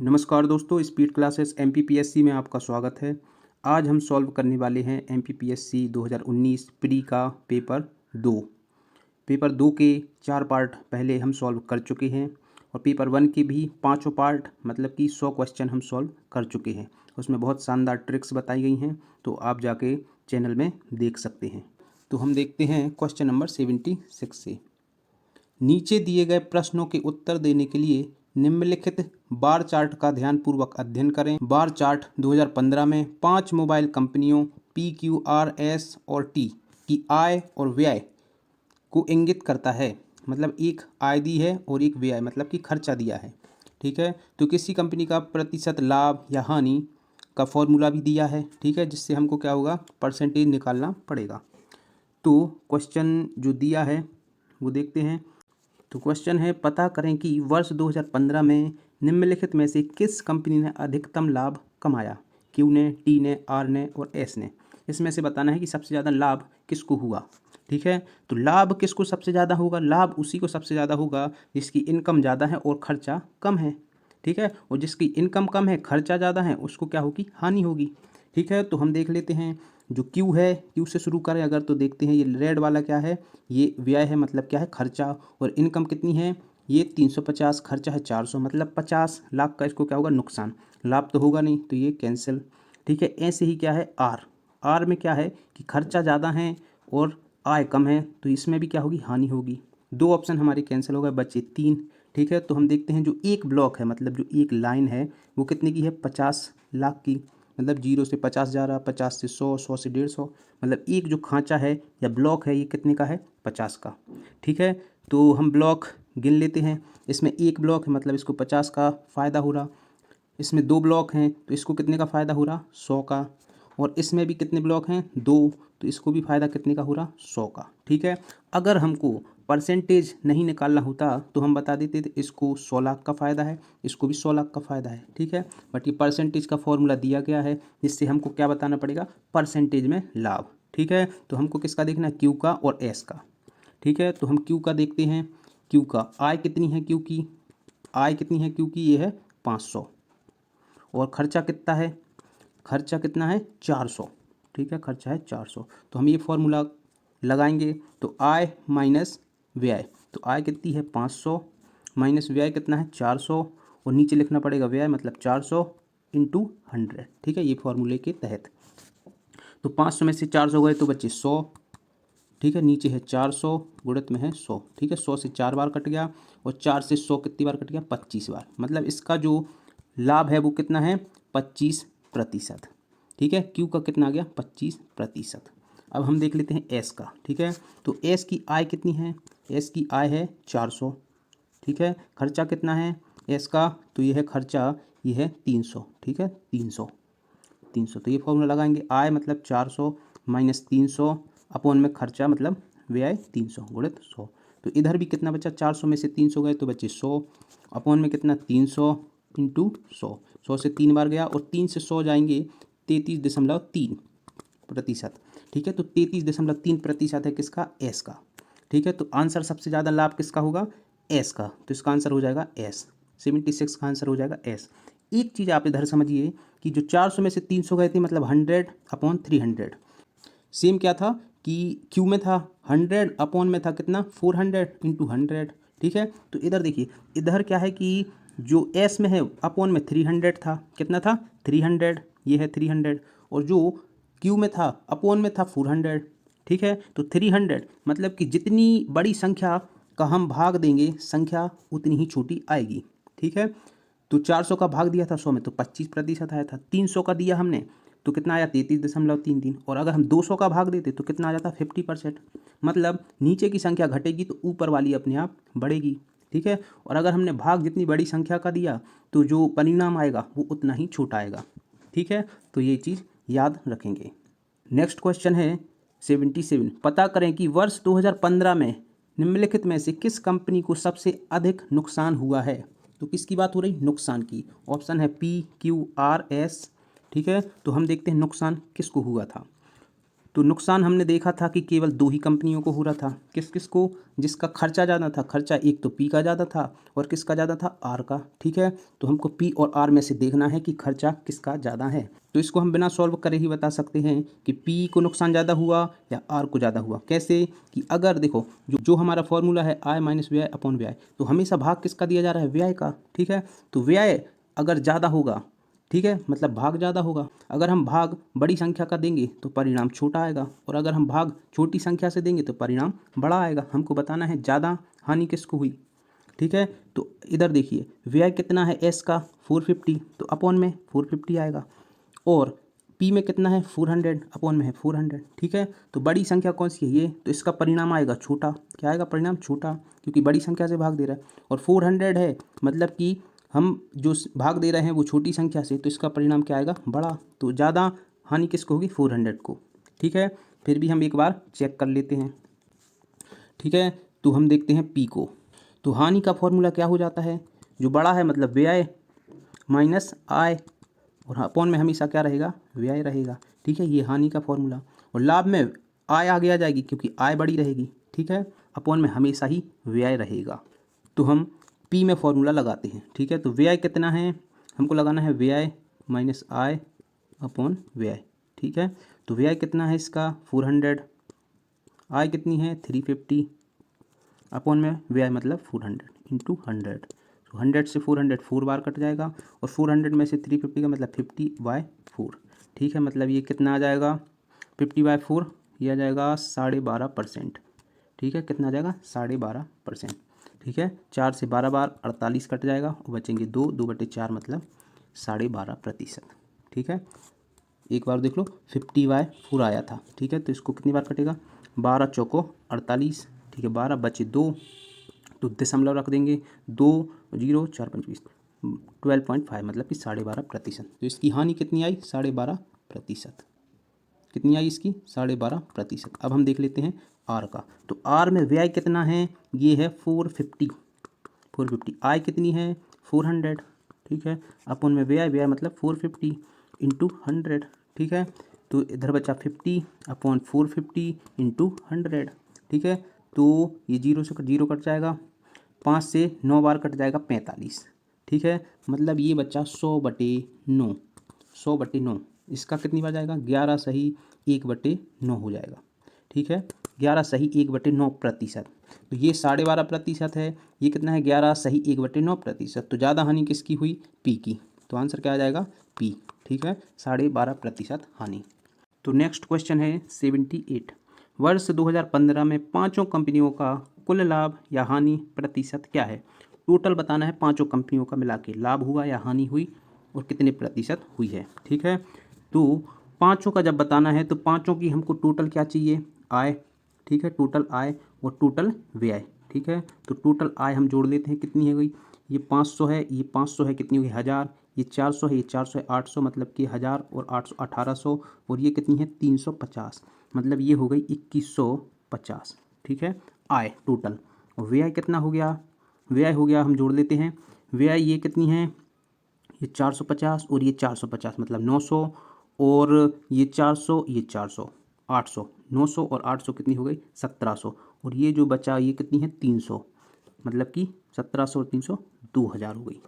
नमस्कार दोस्तों, speed classes MPPSC में आपका स्वागत है। आज हम सॉल्व करने वाले हैं एमपीपीएससी 2019 प्री का पेपर दो के 4 पार्ट पहले हम सॉल्व कर चुके हैं और पेपर 1 के भी 5 पार्ट मतलब कि 100 क्वेश्चन हम सॉल्व कर चुके हैं। उसमें बहुत शानदार ट्रिक्स बताई गई हैं, तो आप जाके चैनल में देख सकते हैं। तो हम देखते हैं क्वेश्चन नंबर 76 से। नीचे दिए गए प्रश्नों के उत्तर देने के लिए निम्नलिखित बार चार्ट का ध्यानपूर्वक अध्ययन करें। बार चार्ट 2015 में 5 मोबाइल कंपनियों पी, क्यू, आर, एस और टी की आय और व्यय को इंगित करता है। मतलब एक आय दी है और एक व्यय मतलब कि खर्चा दिया है। ठीक है, तो किसी कंपनी का प्रतिशत लाभ या हानि का फॉर्मूला भी दिया है। ठीक है, जिससे हमको क्या होगा, परसेंटेज निकालना पड़ेगा। तो क्वेश्चन जो दिया है वो देखते हैं। तो क्वेश्चन है, पता करें कि वर्ष 2015 में निम्नलिखित में से किस कंपनी ने अधिकतम लाभ कमाया। क्यू ने, टी ने, आर ने और एस ने। इसमें से बताना है कि सबसे ज़्यादा लाभ किसको हुआ। ठीक है, तो लाभ किसको सबसे ज़्यादा होगा, लाभ उसी को सबसे ज़्यादा होगा जिसकी इनकम ज़्यादा है और खर्चा कम है। ठीक है, और जिसकी इनकम कम है खर्चा ज़्यादा है उसको क्या होगी, हानि होगी। ठीक है, तो हम देख लेते हैं जो क्यू है, क्यू से शुरू करें अगर तो देखते हैं ये रेड वाला क्या है, ये व्यय है मतलब क्या है, खर्चा। और इनकम कितनी है, ये 350, खर्चा है 400 मतलब 50 लाख का इसको क्या होगा, नुकसान। लाभ तो होगा नहीं तो ये कैंसिल। ठीक है, ऐसे ही क्या है आर, आर में क्या है कि खर्चा ज़्यादा है और आय कम है तो इसमें भी क्या होगी, हानि होगी। 2 ऑप्शन हमारे कैंसिल हो गए, बचे 3। ठीक है, तो हम देखते हैं जो एक ब्लॉक है मतलब जो एक लाइन है वो कितने की है, 50 लाख की। मतलब 0 से 50 जा रहा, 50 से 100, 100 से 150। मतलब एक जो खांचा है या ब्लॉक है ये कितने का है, 50 का। ठीक है, तो हम ब्लॉक गिन लेते हैं। इसमें एक ब्लॉक है मतलब इसको 50 का फ़ायदा हो रहा। इसमें 2 ब्लॉक हैं तो इसको कितने का फ़ायदा हो रहा, 100 का। और इसमें भी कितने ब्लॉक हैं, 2, तो इसको भी फ़ायदा कितने का हो रहा, 100 का। ठीक है, अगर हमको परसेंटेज नहीं निकालना होता तो हम बता देते थे इसको 100 लाख का फ़ायदा है, इसको भी 100 लाख का फ़ायदा है। ठीक है, बट ये परसेंटेज का फॉर्मूला दिया गया है जिससे हमको क्या बताना पड़ेगा, परसेंटेज में लाभ। ठीक है, तो हमको किसका देखना है, क्यू का और एस का। ठीक है, तो हम क्यू का देखते हैं। क्यू का आय कितनी है, क्यू की आय कितनी है, क्यू की ये है 500। और खर्चा कितना है, खर्चा कितना है 400। ठीक है, खर्चा है 400। तो हम ये फॉर्मूला लगाएंगे तो आय माइनस व्यय। तो आय कितनी है 500 माइनस व्यय कितना है 400 और नीचे लिखना पड़ेगा व्यय मतलब 400 इंटू 100। ठीक है, ये फॉर्मूले के तहत। तो 500 में से 400 गए तो बचे 100। ठीक है, नीचे है 400 गुणित में है 100। ठीक है, 100 से 4 बार कट गया और 4 से 100 कितनी बार कट गया, 25 बार। मतलब इसका जो लाभ है वो कितना है, 25%। ठीक है, क्यू का कितना आ गया, 25%। अब हम देख लेते हैं एस का। ठीक है, तो एस की आय कितनी है, एस की आय है 400। ठीक है, खर्चा कितना है एस का, तो ये है खर्चा, ये है 300। ठीक है, 300 तो ये फॉर्मूला लगाएंगे, आय मतलब 400 माइनस 300 अपॉन में खर्चा मतलब व्यय 300 गुणित 100। तो इधर भी कितना बचा, 400 में से 300 गए तो बचे 100 अपॉन में कितना 300 इंटू 100। 100 से 3 बार गया और 3 से 100 जाएंगे 33.3%। ठीक है, तो 33.3% है किसका, एस का। ठीक है, तो आंसर सबसे ज़्यादा लाभ किसका होगा, एस का। तो इसका आंसर हो जाएगा एस, 76 का आंसर हो जाएगा एस। एक चीज़ आप इधर समझिए कि जो 400 में से 300 गए थे मतलब 100/300। सेम क्या था कि क्यू में था 100 अपॉन में था कितना 400 इंटू 100। ठीक है, तो इधर देखिए, इधर क्या है कि जो एस में है अपॉन में 300 था, कितना था 300, ये है 300। और जो क्यू में था अपॉन में था 400। ठीक है, तो 300 मतलब कि जितनी बड़ी संख्या का हम भाग देंगे संख्या उतनी ही छोटी आएगी। ठीक है, तो 400 का भाग दिया था 100 में तो 25% आया था। 300 का दिया हमने तो कितना आया 33.33। और अगर हम 200 का भाग देते तो कितना आ जाता 50%। मतलब नीचे की संख्या घटेगी तो ऊपर वाली अपने आप बढ़ेगी। ठीक है, और अगर हमने भाग जितनी बड़ी संख्या का दिया तो जो परिणाम आएगा वो उतना ही छोटा आएगा। ठीक है, तो ये चीज़ याद रखेंगे। नेक्स्ट क्वेश्चन है 77, पता करें कि वर्ष 2015 में निम्नलिखित में से किस कंपनी को सबसे अधिक नुकसान हुआ है। तो किसकी बात हो रही, नुकसान की। ऑप्शन है पी, क्यू, आर, एस। ठीक है, तो हम देखते हैं नुकसान किसको हुआ था। तो नुकसान हमने देखा था कि केवल 2 ही कंपनियों को हो रहा था। किस किस को? जिसका खर्चा ज़्यादा था। खर्चा एक तो पी का ज़्यादा था और किसका ज़्यादा था? आर का। ठीक है, तो हमको पी और आर में से देखना है कि खर्चा किसका ज़्यादा है। तो इसको हम बिना सॉल्व करे ही बता सकते हैं कि पी को नुकसान ज़्यादा हुआ या आर को ज़्यादा हुआ। कैसे? कि अगर देखो जो हमारा फॉर्मूला है आई माइनस व्यय अपॉन व्यय, तो हमेशा भाग किसका दिया जा रहा है? व्यय का। ठीक है, तो व्यय अगर ज़्यादा होगा, ठीक है, मतलब भाग ज़्यादा होगा। अगर हम भाग बड़ी संख्या का देंगे तो परिणाम छोटा आएगा, और अगर हम भाग छोटी संख्या से देंगे तो परिणाम बड़ा आएगा। हमको बताना है ज़्यादा हानि किसको हुई। ठीक है, तो इधर देखिए व्यय कितना है एस का 450, तो अपॉन में 450 आएगा, और पी में कितना है 400, अपॉन में है 400। ठीक है, तो बड़ी संख्या कौन सी है? ये, तो इसका परिणाम आएगा छोटा। क्या आएगा? परिणाम छोटा, क्योंकि बड़ी संख्या से भाग दे रहा है, और 400 है मतलब कि हम जो भाग दे रहे हैं वो छोटी संख्या से, तो इसका परिणाम क्या आएगा? बड़ा। तो ज़्यादा हानि किसको होगी? 400 को। ठीक है, फिर भी हम एक बार चेक कर लेते हैं। ठीक है, तो हम देखते हैं पी को। तो हानि का फॉर्मूला क्या हो जाता है? जो बड़ा है मतलब व्यय माइनस आय, और अपॉन में हमेशा क्या रहेगा? व्यय रहेगा। ठीक है, ये हानि का फॉर्मूला। और लाभ में आय आगे आ जाएगी क्योंकि आय बड़ी रहेगी। ठीक है, अपॉन में हमेशा ही व्यय रहेगा। तो हम पी में फॉर्मूला लगाते हैं। ठीक है, तो व्यय कितना है? हमको लगाना है व्यय माइनस आय अपॉन व्यय। ठीक है, तो व्यय कितना है इसका? 400, आय कितनी है? 350, अपॉन में व्यय मतलब 400 इंटू 100। तो 100 से 400 4 बार कट जाएगा, और 400 में से 350 का मतलब 50/4। ठीक है, मतलब ये कितना आ जाएगा? 50/4, ये आ जाएगा 12.5%। ठीक है, कितना आ जाएगा? 12.5%। ठीक है, 4 से 12 बार 48 कट जाएगा, और बचेंगे 2/4 मतलब 12.5%। ठीक है, एक बार देख लो 50/4 आया था। ठीक है, तो इसको कितनी बार कटेगा? 12 चौको 48। ठीक है, 12 बचे 2, तो दशमलव रख देंगे, 2 0 4 5 20, 12.5 मतलब कि 12.5%। तो इसकी हानि कितनी आई? 12.5%। कितनी आई इसकी? 12.5%। अब हम देख लेते हैं आर का। तो आर में व्यय कितना है? ये है 450। आय कितनी है? 400। ठीक है, अपन में व्यय मतलब 450 इंटू 100। ठीक है, तो इधर बचा 50 अपॉन 450 इंटू 100। ठीक है, तो ये 0 से 0 कट जाएगा, 5 से 9 बार कट जाएगा 45। ठीक है, मतलब ये बच्चा 100/9। 100/9 इसका कितनी बार जाएगा? 11 सही 1/9 हो जाएगा। ठीक है, 11 सही 1/9%। तो ये 12.5% है, ये कितना है? 11 सही 1/9%। तो ज़्यादा हानि किसकी हुई? पी की। तो आंसर क्या आ जाएगा? पी। ठीक है, 12.5% हानि। तो नेक्स्ट क्वेश्चन है 78। वर्ष 2015 में पांचों कंपनियों का कुल लाभ या हानि प्रतिशत क्या है? टोटल बताना है, पांचों कंपनियों का मिला के लाभ हुआ या हानि हुई और कितने प्रतिशत हुई है। ठीक है, तो पांचों का जब बताना है तो पांचों की हमको टोटल क्या चाहिए? आय। ठीक है, टोटल आय और टोटल व्यय। ठीक है, तो टोटल आय हम जोड़ लेते हैं, कितनी है गई? ये 500 है, ये 500 है, कितनी हुई? 1000। ये 400 है, ये 400 है, 800 मतलब कि 1000 और 800 1800, और ये कितनी है? 350 मतलब ये हो गई 2150। ठीक है, आय टोटल। और व्यय कितना हो गया? व्यय हो गया, हम जोड़ लेते हैं, व्यय ये कितनी है? ये 450 और ये 450 मतलब 900, और ये 400 ये 400 800, 900 और 800 कितनी हो गई? 1700, और ये जो बचा ये कितनी है? 300 मतलब कि 1700 और 300 2000 हो गई।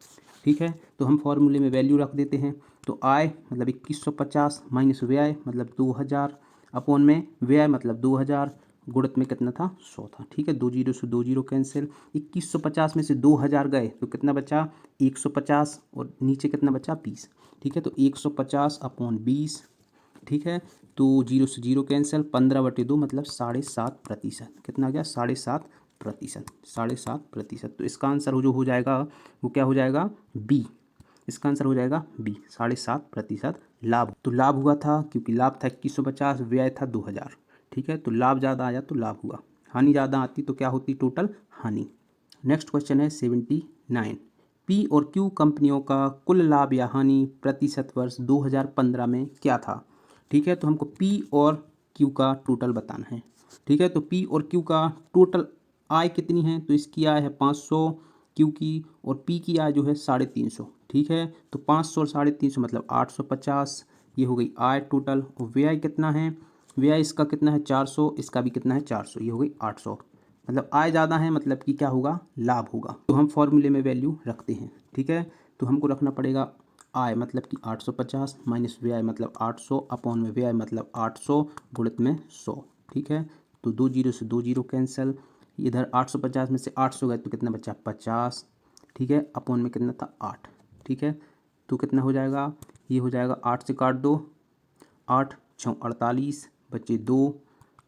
ठीक है, तो हम फॉर्मूले में वैल्यू रख देते हैं। तो आय मतलब 2150 माइनस व्यय मतलब 2000 अपॉन में व्यय मतलब 2000, गुणित में कितना था? 100 था। ठीक है, 2 जीरो से 2 जीरो कैंसिल, 2150 में से 2000 गए तो कितना बचा? 150, और नीचे कितना बचा? 20। ठीक है, तो 150 अपॉन 20। ठीक है, तो 0 से 0 कैंसिल, 15/2 मतलब 7.5%। कितना आ गया? 7.5%। 7.5%। तो इसका आंसर जो हो जाएगा वो क्या हो जाएगा? बी। इसका आंसर हो जाएगा बी, 7.5% लाभ। तो लाभ हुआ था क्योंकि लाभ था 2150, व्यय था 2000। ठीक है, तो लाभ ज़्यादा आया तो लाभ हुआ, हानि ज़्यादा आती तो क्या होती? टोटल हानि। नेक्स्ट क्वेश्चन है 79। पी और क्यू कंपनियों का कुल लाभ या हानि प्रतिशत वर्ष 2015 में क्या था? ठीक है, तो हमको पी और क्यू का टोटल बताना है। ठीक है, तो पी और क्यू का टोटल आय कितनी है? तो इसकी आय है 500 क्यू की, और पी की आय जो है 350। ठीक है, तो 500 और 350 मतलब 850, ये हो गई आय टोटल। और व्यय कितना है? व्यय इसका कितना है 400, इसका भी कितना है 400, ये हो गई 800। मतलब आय ज़्यादा है मतलब कि क्या होगा, लाभ होगा। तो हम फॉर्मूले में वैल्यू रखते हैं, ठीक है। तो हमको रखना पड़ेगा आय मतलब कि 850 माइनस व्यय मतलब 800 अपॉन में व्यय मतलब 800 गुणित में 100, ठीक है। तो 2 जीरो से 2 जीरो कैंसिल, इधर 850 में से 800 गए तो कितना बचा 50, ठीक है। अपॉन में कितना था 8, ठीक है। तो कितना हो जाएगा, ये हो जाएगा 8 से काट दो, 8 6 48 बचे 2,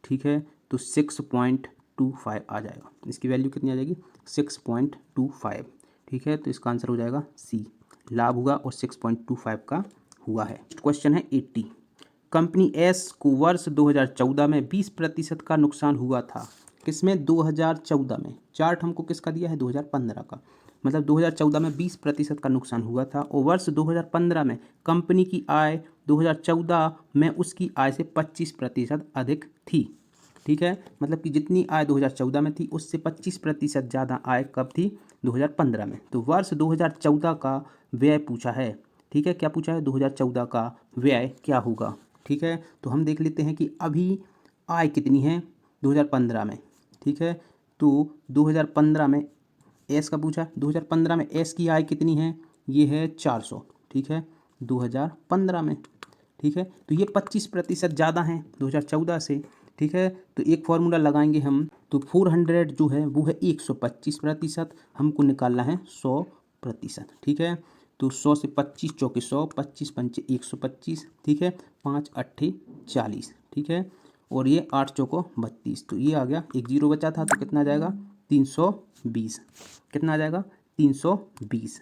ठीक है। तो 6.25 आ जाएगा, इसकी वैल्यू कितनी आ जाएगी 6.25, ठीक है। तो इसका आंसर हो जाएगा सी, लाभ हुआ और 6.25 का हुआ है। क्वेश्चन है 80, कंपनी एस को वर्ष 2014 में 20% का नुकसान हुआ था। किसमें, 2014 में। चार्ट हमको किसका दिया है 2015 का, मतलब 2014 में 20% का नुकसान हुआ था और वर्ष 2015 में कंपनी की आय 2014 में उसकी आय से 25% अधिक थी, ठीक है। मतलब कि जितनी आय 2014 में थी उससे 25% ज़्यादा आय कब थी 2015 में। तो वर्ष 2014 का व्यय पूछा है, ठीक है। क्या पूछा है 2014 का व्यय क्या होगा, ठीक है। तो हम देख लेते हैं कि अभी आय कितनी है 2015 में, ठीक है। तो 2015 में एस का पूछा, 2015 में एस की आय कितनी है, ये है 400, ठीक है 2015 में, ठीक है। तो ये 25% ज़्यादा है 2014 से, ठीक है। तो एक फार्मूला लगाएंगे हम, तो 400 जो है वो है 125%, हमको निकालना है 100%, ठीक है। तो 100 से 25 चौके 100, 25 पंचे 125, ठीक है। 5 अट्ठे 40, ठीक है। और ये 8 चौको 32, तो ये आ गया, एक जीरो बचा था तो कितना आ जाएगा 320, कितना आ जाएगा 320।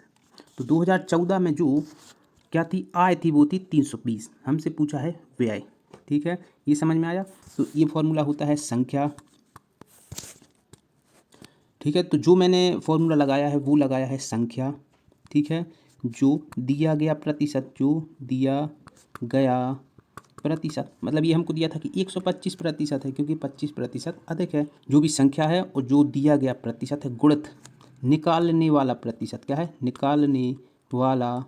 तो 2014 में जो क्या थी आय थी वो थी 320, हमसे पूछा है व्यय, ठीक है। ये समझ में आया। तो ये फॉर्मूला होता है संख्या, ठीक है। तो जो मैंने फॉर्मूला लगाया है वो लगाया है संख्या, ठीक है। जो दिया गया प्रतिशत, जो दिया गया प्रतिशत, मतलब ये हमको दिया था कि 125% है क्योंकि 25% अधिक है। जो भी संख्या है और जो दिया गया प्रतिशत है गुणित निकालने वाला प्रतिशत, क्या है निकालने वाला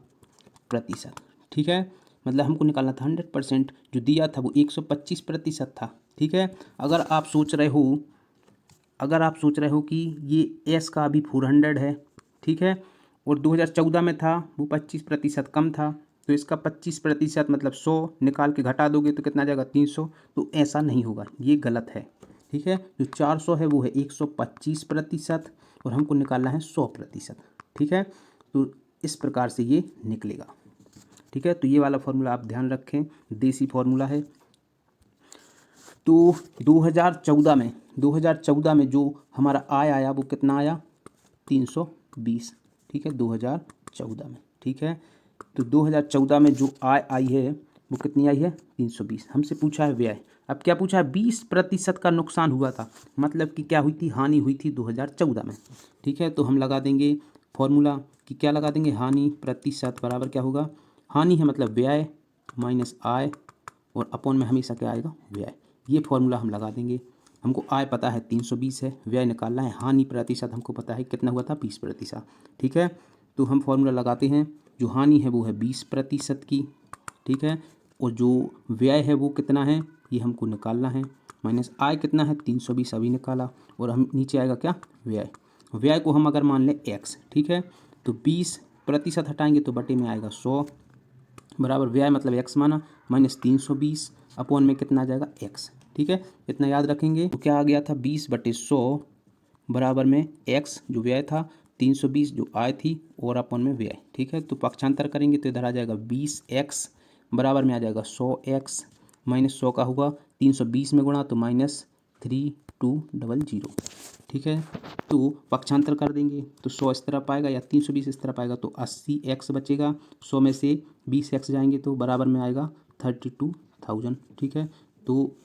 प्रतिशत, ठीक है। मतलब हमको निकालना था 100%, जो दिया था वो 125% था, ठीक है। अगर आप सोच रहे हो कि ये एस का अभी 400 है, ठीक है, और 2014 में था वो 25% कम था, तो इसका 25% मतलब 100 निकाल के घटा दोगे तो कितना आ जाएगा 300, तो ऐसा नहीं होगा, ये गलत है, ठीक है। जो 400 है वो है 125% और हमको निकालना है 100%, ठीक है। तो इस प्रकार से ये निकलेगा, ठीक है। तो ये वाला फॉर्मूला आप ध्यान रखें, देसी फॉर्मूला है। तो 2014 में जो हमारा आय आया वो कितना आया 320, ठीक है 2014 में, ठीक है। तो 2014 में जो आय आई है वो कितनी आई है 320। हमसे पूछा है व्यय, अब क्या पूछा है 20% का नुकसान हुआ था, मतलब कि क्या हुई थी, हानि हुई थी 2014 में, ठीक है। तो हम लगा देंगे फॉर्मूला कि क्या लगा देंगे, हानि प्रतिशत बराबर क्या होगा, हानि है मतलब व्यय माइनस आय और अपॉन में हमेशा क्या आएगा व्यय, ये फॉर्मूला हम लगा देंगे। हमको आय पता है 320 है, व्यय निकालना है, हानि प्रतिशत हमको पता है कितना हुआ था 20%, ठीक है। तो हम फॉर्मूला लगाते हैं, जो हानि है वो है 20% की, ठीक है, और जो व्यय है वो कितना है ये हमको निकालना है, माइनस आय कितना है 320 अभी निकाला, और हम नीचे आएगा क्या व्यय, व्यय को हम अगर मान लें x, ठीक है। तो 20% हटाएंगे तो बटे में आएगा 100 बराबर व्यय मतलब x माना माइनस 320 अपॉन में कितना आ जाएगा x, ठीक है। इतना याद रखेंगे तो क्या आ गया था 20/100 बराबर में x जो व्यय था, 320 जो आय थी और अपॉन में व्यय, ठीक है। तो पक्षांतर करेंगे तो इधर आ जाएगा 20x बराबर में आ जाएगा 100x माइनस 100 का होगा 320 में गुणा तो -3200, ठीक है। तो पक्षांतर कर देंगे तो 100 इस तरफ आएगा या 320 इस तरफ आएगा तो 80x बचेगा, 100 में से 20x जाएंगे तो बराबर में आएगा 32,000, ठीक है। तो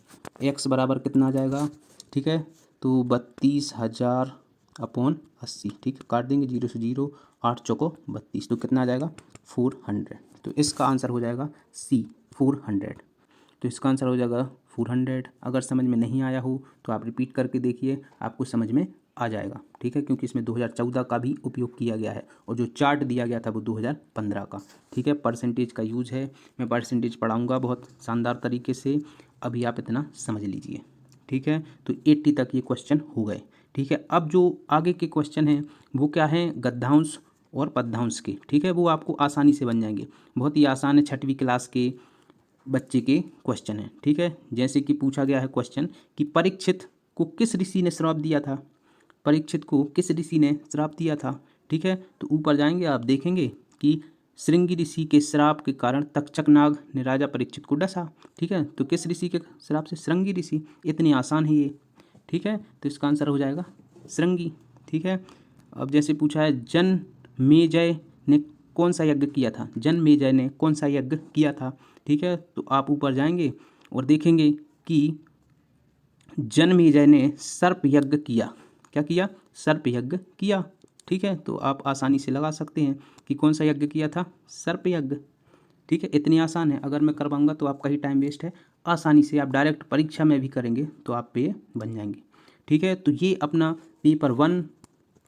x बराबर कितना आ जाएगा, ठीक है, तो 32,000 अपॉन 80, ठीक है, काट देंगे 0 से 0, 8 चौको 32, तो कितना आ जाएगा 400। तो इसका आंसर हो जाएगा सी 400। तो इसका आंसर हो जाएगा 400। अगर समझ में नहीं आया हो तो आप रिपीट करके देखिए, आपको समझ में आ जाएगा, ठीक है, क्योंकि इसमें 2014 का भी उपयोग किया गया है और जो चार्ट दिया गया था वो 2015 का, ठीक है। परसेंटेज का यूज है, मैं परसेंटेज पढ़ाऊंगा बहुत शानदार तरीके से अभी आप इतना समझ लीजिए, ठीक है। तो 80 तक ये क्वेश्चन हो गए, ठीक है। अब जो आगे के क्वेश्चन हैं वो क्या हैं, गद्यांश और पद्यांश के, ठीक है। वो आपको आसानी से बन जाएंगे, बहुत ही आसान है, 6वीं क्लास के बच्चे के क्वेश्चन है, ठीक है। जैसे कि पूछा गया है क्वेश्चन कि परीक्षित को किस ऋषि ने श्राप दिया था, परीक्षित को किस ऋषि ने श्राप दिया था, ठीक है। तो ऊपर जाएंगे आप देखेंगे कि श्रृंगी ऋषि के श्राप के कारण तक्षक नाग ने राजा परीक्षित को डसा, ठीक है। तो किस ऋषि के श्राप से, श्रृंगी ऋषि, इतनी आसान है ये, ठीक है। तो इसका आंसर हो जाएगा श्रृंगी, ठीक है। अब जैसे पूछा है जनमेजय ने कौन सा यज्ञ किया था, जनमेजय ने कौन सा यज्ञ किया था, ठीक है। तो आप ऊपर जाएंगे और देखेंगे कि जनमेजय ने सर्प यज्ञ किया, क्या किया, सर्प यज्ञ किया, ठीक है। तो आप आसानी से लगा सकते हैं कि कौन सा यज्ञ किया था, सर्प यज्ञ, ठीक है। इतनी आसान है, अगर मैं करवाऊंगा तो आपका ही टाइम वेस्ट है, आसानी से आप डायरेक्ट परीक्षा में भी करेंगे तो आप पे बन जाएंगे, ठीक है। तो ये अपना पेपर 1,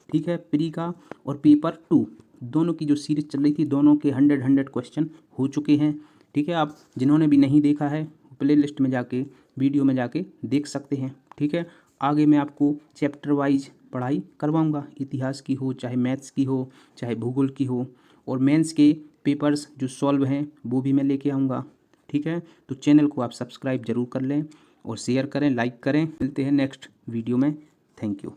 ठीक है, प्री का, और पेपर 2 दोनों की जो सीरीज चल रही थी, दोनों के 100 क्वेश्चन हो चुके हैं, ठीक है। आप जिन्होंने भी नहीं देखा है प्ले लिस्ट में जाके, वीडियो में जाके देख सकते हैं, ठीक है। आगे मैं आपको चैप्टर वाइज पढ़ाई करवाऊंगा, इतिहास की हो, चाहे मैथ्स की हो, चाहे भूगोल की हो, और मेंस के पेपर्स जो सॉल्व हैं वो भी मैं लेके आऊँगा, ठीक है। तो चैनल को आप सब्सक्राइब जरूर कर लें और शेयर करें, लाइक करें। मिलते हैं नेक्स्ट वीडियो में, थैंक यू।